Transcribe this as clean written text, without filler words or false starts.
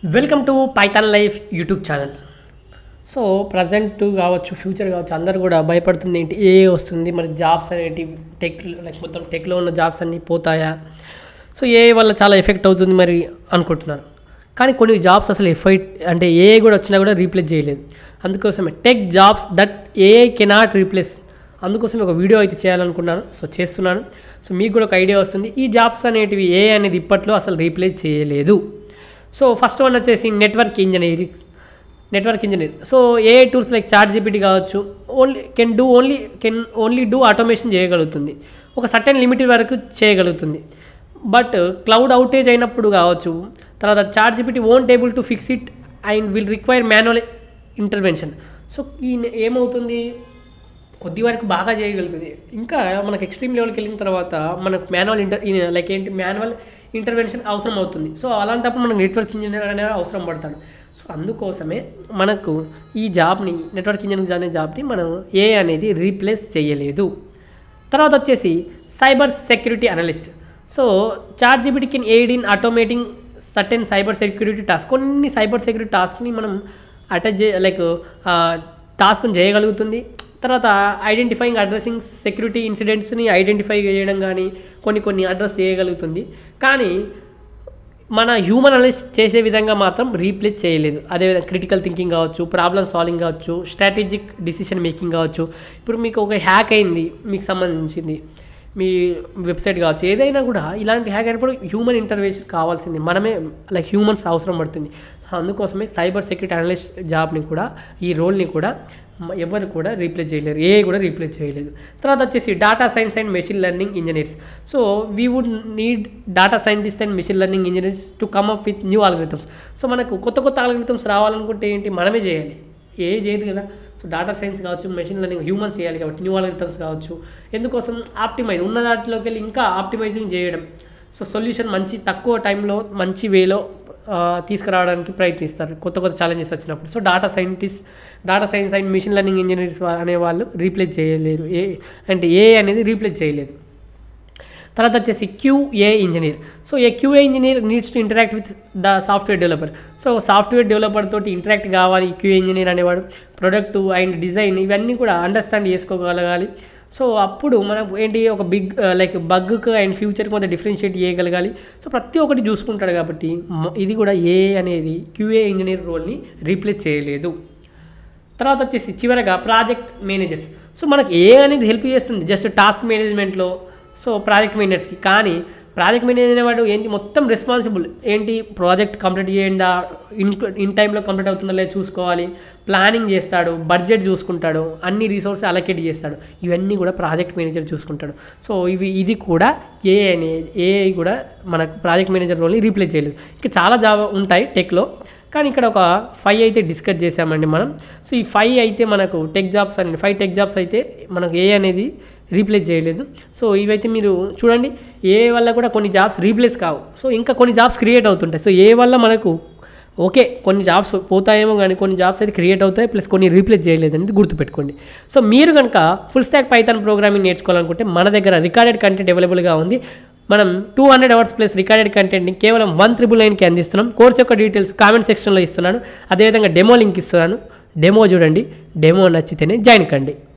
Welcome to Python life YouTube channel. So present కావచ్చు, future కావచ్చు, అందరూ కూడా భయపడుతుంది ఏంటి, ఏ వస్తుంది మరి జాబ్స్ అనేటి మొత్తం టెక్లో ఉన్న జాబ్స్ అన్నీ పోతాయా, సో ఏ వల్ల చాలా ఎఫెక్ట్ అవుతుంది మరి అనుకుంటున్నారు. కానీ కొన్ని జాబ్స్ అసలు అంటే ఏ కూడా వచ్చినా కూడా రీప్లేస్ చేయలేదు. అందుకోసమే tech jobs that A cannot replace, అందుకోసం ఒక వీడియో అయితే చేయాలనుకున్నాను. సో చేస్తున్నాను. సో మీకు కూడా ఒక ఐడియా వస్తుంది. ఈ జాబ్స్ అనేటివి ఏ అనేది ఇప్పట్లో అసలు రీప్లేస్ చేయలేదు. సో ఫస్ట్ వన్ వచ్చేసి నెట్వర్క్ ఇంజనీర్. సో ఏ టూల్స్ లైక్ చాట్ జీపీటీ కావచ్చు, కెన్ ఓన్లీ డూ ఆటోమేషన్ చేయగలుగుతుంది, ఒక సర్టెన్ లిమిట్ వరకు చేయగలుగుతుంది. బట్ క్లౌడ్ అవుటేజ్ అయినప్పుడు కావచ్చు, తర్వాత ChatGPT won't able to fix it and will require manual intervention. So ఈ ఏమవుతుంది, కొద్ది వరకు బాగా చేయగలుగుతుంది. ఇంకా మనకు ఎక్స్ట్రీమ్ లెవెల్కి వెళ్ళిన తర్వాత మనకు మాన్యువల్ ఇంటర్వెన్షన్ అవసరం అవుతుంది. సో అలాంటప్పుడు మనకు నెట్వర్క్ ఇంజనీర్ అనేది అవసరం పడతాడు. సో అందుకోసమే మనకు ఈ జాబ్ని, నెట్వర్క్ ఇంజనీర్ అనే జాబ్ని మనం ఏ అనేది రీప్లేస్ చేయలేదు. తర్వాత వచ్చేసి cyber security analyst. So ChatGPT can aid in automating certain cyber security task. కొన్ని సైబర్ సెక్యూరిటీ టాస్క్ని మనం టాస్క్ని చేయగలుగుతుంది. తర్వాత ఐడెంటిఫైయింగ్, అడ్రసింగ్ సెక్యూరిటీ ఇన్సిడెంట్స్ని ఐడెంటిఫై చేయడం కానీ కొన్ని అడ్రస్ చేయగలుగుతుంది. కానీ మన హ్యూమన్ అనలిస్ట్ చేసే విధంగా మాత్రం రీప్లేస్ చేయలేదు. అదేవిధంగా క్రిటికల్ థింకింగ్ కావచ్చు, ప్రాబ్లమ్ సాల్వింగ్ కావచ్చు, స్ట్రాటజిక్ డిసిషన్ మేకింగ్ కావచ్చు. ఇప్పుడు మీకు ఒక హ్యాక్ అయింది, మీకు సంబంధించింది మీ వెబ్సైట్ కావచ్చు, ఏదైనా కూడా ఇలాంటి హ్యాక్ అయినప్పుడు హ్యూమన్ ఇంటర్వెన్షన్ కావాల్సింది, మనమే హ్యూమన్స్ అవసరం పడుతుంది. సో అందుకోసమే సైబర్ సెక్యూరిటీ అనలిస్ట్ జాబ్ని కూడా, ఈ రోల్ని కూడా ఎవరు కూడా రీప్లేస్ చేయలేరు, ఏ కూడా రీప్లేస్ చేయలేదు. తర్వాత వచ్చేసి data science and machine learning engineers. So we would need data scientist and machine learning engineers to come up with new algorithms. So మనకు కొత్త ఆల్గరిథమ్స్ రావాలనుకుంటే ఏంటి, మనమే చేయాలి, ఏ చేయదు కదా. సో డేటా సైన్స్ కావచ్చు, మెషిన్ లెర్నింగ్ హ్యూమన్స్ చేయాలి కాబట్టి న్యూ ఆల్గరిథమ్స్ కావచ్చు. ఎందుకోసం ఆప్టిమైజ్, ఉన్న దాంట్లోకి వెళ్ళి ఇంకా ఆప్టిమైజింగ్ చేయడం. సో సొల్యూషన్ మంచి తక్కువ టైంలో మంచి వేలో తీసుకురావడానికి ప్రయత్నిస్తారు కొత్త ఛాలెంజెస్ వచ్చినప్పుడు. So data science and machine learning engineers అనేవాళ్ళు రీప్లేస్ చేయలేరు, ఏ అనేది రీప్లేస్ చేయలేదు. తర్వాత వచ్చేసి QA engineer. So QA engineer needs to interact with the software developer. So software developer తోటి ఇంటరాక్ట్ కావాలి QA ఇంజనీర్ అనేవాడు. ప్రొడక్ట్ అండ్ డిజైన్ ఇవన్నీ కూడా అండర్స్టాండ్ చేసుకోగలగాలి. సో అప్పుడు మనకు ఏంటి, ఒక బగ్కు అండ్ ఫ్యూచర్కి కొంత డిఫరెన్షియేట్ చేయగలగాలి. సో ప్రతి ఒక్కటి చూసుకుంటాడు కాబట్టి ఇది కూడా అనేది QA ఇంజనీర్ రోల్ని రీప్లేస్ చేయలేదు. తర్వాత వచ్చేసి చివరగా ప్రాజెక్ట్ మేనేజర్స్. సో మనకు అనేది హెల్ప్ చేస్తుంది జస్ట్ టాస్క్ మేనేజ్మెంట్లో, సో ప్రాజెక్ట్ మేనేజర్స్కి. కానీ ప్రాజెక్ట్ మేనేజర్ అనేవాడు ఏంటి, మొత్తం రెస్పాన్సిబుల్ ఏంటి, ప్రాజెక్ట్ కంప్లీట్ చేయండి, ఇన్ టైంలో కంప్లీట్ అవుతుందో లేదో చూసుకోవాలి, ప్లానింగ్ చేస్తాడు, బడ్జెట్ చూసుకుంటాడు, అన్ని రిసోర్స్ అలొకేట్ చేస్తాడు. ఇవన్నీ కూడా ప్రాజెక్ట్ మేనేజర్ చూసుకుంటాడు. సో ఇది కూడా ఏ కూడా మనకు ప్రాజెక్ట్ మేనేజర్ రోల్ని రీప్లేస్ చేయలేదు. ఇంకా చాలా జాబ్ ఉంటాయి టెక్లో, కానీ ఇక్కడ ఒక 5 అయితే డిస్కస్ చేసామండి మనం. సో ఈ 5 అయితే మనకు టెక్ జాబ్స్ అనేది 5 టెక్ జాబ్స్ అయితే మనకు అనేది రీప్లేస్ చేయలేదు. సో ఇవైతే మీరు చూడండి, వల్ల కూడా కొన్ని జాబ్స్ రీప్లేస్ కావు. సో ఇంకా కొన్ని జాబ్స్ క్రియేట్ అవుతుంటాయి. సో వల్ల మనకు కొన్ని జాబ్స్ పోతాయేమో, కానీ కొన్ని జాబ్స్ అయితే క్రియేట్ అవుతాయి, ప్లస్ కొన్ని రీప్లేస్ చేయలేదు అనేది గుర్తుపెట్టుకోండి. సో మీరు కనుక ఫుల్ స్టాక్ పైథాన్ ప్రోగ్రామింగ్ నేర్చుకోవాలనుకుంటే మన దగ్గర రికార్డెడ్ కంటెంట్ అవైలబుల్గా ఉంది. మనం 200 అవర్స్ ప్లస్ రికార్డెడ్ కంటెంట్ని కేవలం 199కి అందిస్తున్నాం. కోర్స్ యొక్క డీటెయిల్స్ కామెంట్ సెక్షన్లో ఇస్తున్నాను. అదేవిధంగా డెమో లింక్ ఇస్తున్నాను, డెమో చూడండి, డెమో నచ్చితేనే జాయిన్ కండి.